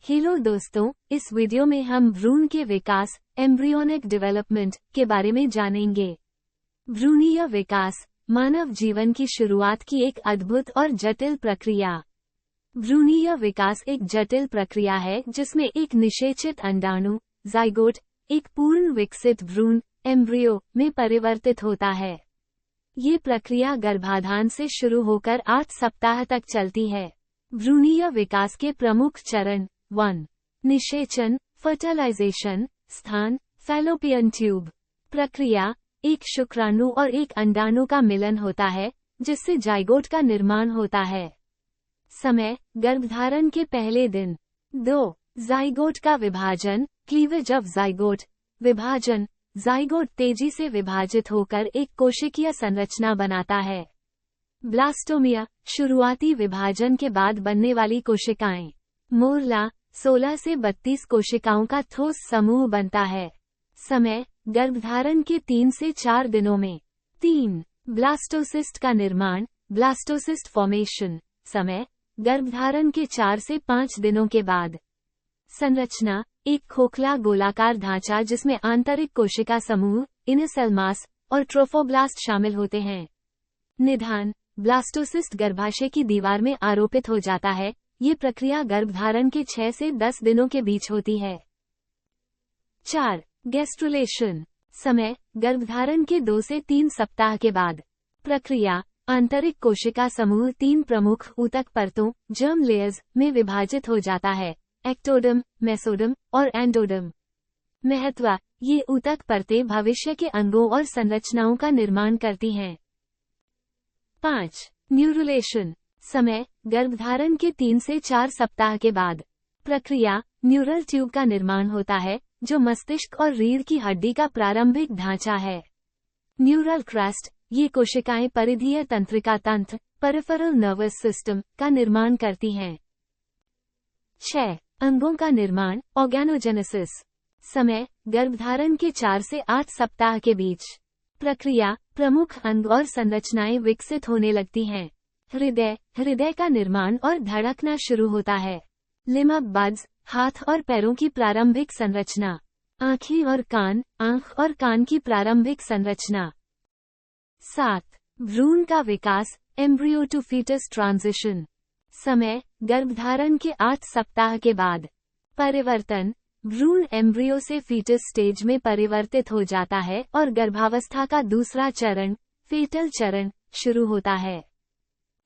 Hello दोस्तों, इस video में हम भ्रूण के विकास एम्ब्रियोनिक डेवलपमेंट के बारे में जानेंगे। भ्रूणीय विकास मानव जीवन की शुरुआत की एक अद्भुत और जटिल प्रक्रिया। भ्रूणीय विकास एक जटिल प्रक्रिया है जिसमें एक निषेचित अंडाणु जाइगोट एक पूर्ण विकसित भ्रूण एम्ब्रियो में परिवर्तित होता है। ये प्रक्रिया गर्भाधान से शुरू होकर 8 सप्ताह तक चलती है। भ्रूणीय विकास के प्रमुख चरण 1. निषेचन फर्टिलाइजेशन स्थान फैलोपियन ट्यूब। प्रक्रिया एक शुक्राणु और एक अंडाणु का मिलन होता है जिससे जाइगोट का निर्माण होता है। समय गर्भधारण के पहले दिन। 2. जाइगोट का विभाजन क्लीवेज ऑफ जाइगोट। विभाजन जाइगोट तेजी से विभाजित होकर एक कोशिकीय संरचना बनाता है। ब्लास्टोमिया शुरुआती विभाजन के बाद बनने वाली कोशिकाएं। मोरला 16 से 32 कोशिकाओं का ठोस समूह बनता है। समय गर्भधारण के 3 से 4 दिनों में। 3. ब्लास्टोसिस्ट का निर्माण ब्लास्टोसिस्ट फॉर्मेशन। समय गर्भधारण के 4 से 5 दिनों के बाद। संरचना एक खोखला गोलाकार ढांचा जिसमें आंतरिक कोशिका समूह इनर सेल मास और ट्रोफोब्लास्ट शामिल होते हैं। निदान ब्लास्टोसिस्ट गर्भाशय की दीवार में आरोपित हो जाता है। ये प्रक्रिया गर्भधारण के 6 से 10 दिनों के बीच होती है। 4. गैस्ट्रुलेशन समय गर्भधारण के 2 से 3 सप्ताह के बाद। प्रक्रिया आंतरिक कोशिका समूह 3 प्रमुख ऊतक परतों जर्म लेयर्स में विभाजित हो जाता है, एक्टोडर्म, मेसोडर्म और एंडोडर्म। महत्व ये ऊतक परतें भविष्य के अंगों और संरचनाओं का निर्माण करती हैं। 5. न्यूरुलेशन समय गर्भधारण के 3 से 4 सप्ताह के बाद। प्रक्रिया न्यूरल ट्यूब का निर्माण होता है जो मस्तिष्क और रीढ़ की हड्डी का प्रारंभिक ढांचा है। न्यूरल क्रस्ट ये कोशिकाएं परिधीय तंत्रिका तंत्र पेरिफेरल नर्वस सिस्टम का निर्माण करती हैं। 6. अंगों का निर्माण ऑर्गेनोजेनेसिस समय गर्भधारण के 4 से 8 सप्ताह के बीच। प्रक्रिया प्रमुख अंग और संरचनाएं विकसित होने लगती हैं। हृदय का निर्माण और धड़कना शुरू होता है। लिम्फ बड्स हाथ और पैरों की प्रारंभिक संरचना। आँखें और कान आँख और कान की प्रारंभिक संरचना। 7. भ्रूण का विकास एम्ब्रियो टू फीटस ट्रांजिशन समय गर्भधारण के 8 सप्ताह के बाद। परिवर्तन भ्रूण एम्ब्रियो से फीटस स्टेज में परिवर्तित हो जाता है और गर्भावस्था का दूसरा चरण फेटल चरण शुरू होता है।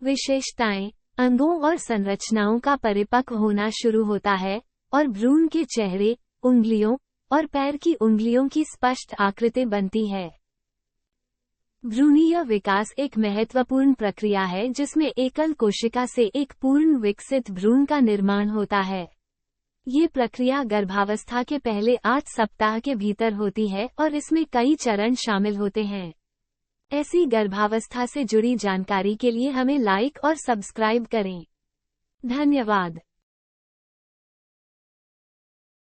विशेषताएं अंगों और संरचनाओं का परिपक्व होना शुरू होता है और भ्रूण के चेहरे, उंगलियों और पैर की उंगलियों की स्पष्ट आकृति बनती है। भ्रूणीय विकास एक महत्वपूर्ण प्रक्रिया है जिसमें एकल कोशिका से एक पूर्ण विकसित भ्रूण का निर्माण होता है। ये प्रक्रिया गर्भावस्था के पहले 8 सप्ताह के भीतर होती है और इसमें कई चरण शामिल होते हैं। ऐसी गर्भावस्था से जुड़ी जानकारी के लिए हमें लाइक और सब्सक्राइब करें। धन्यवाद।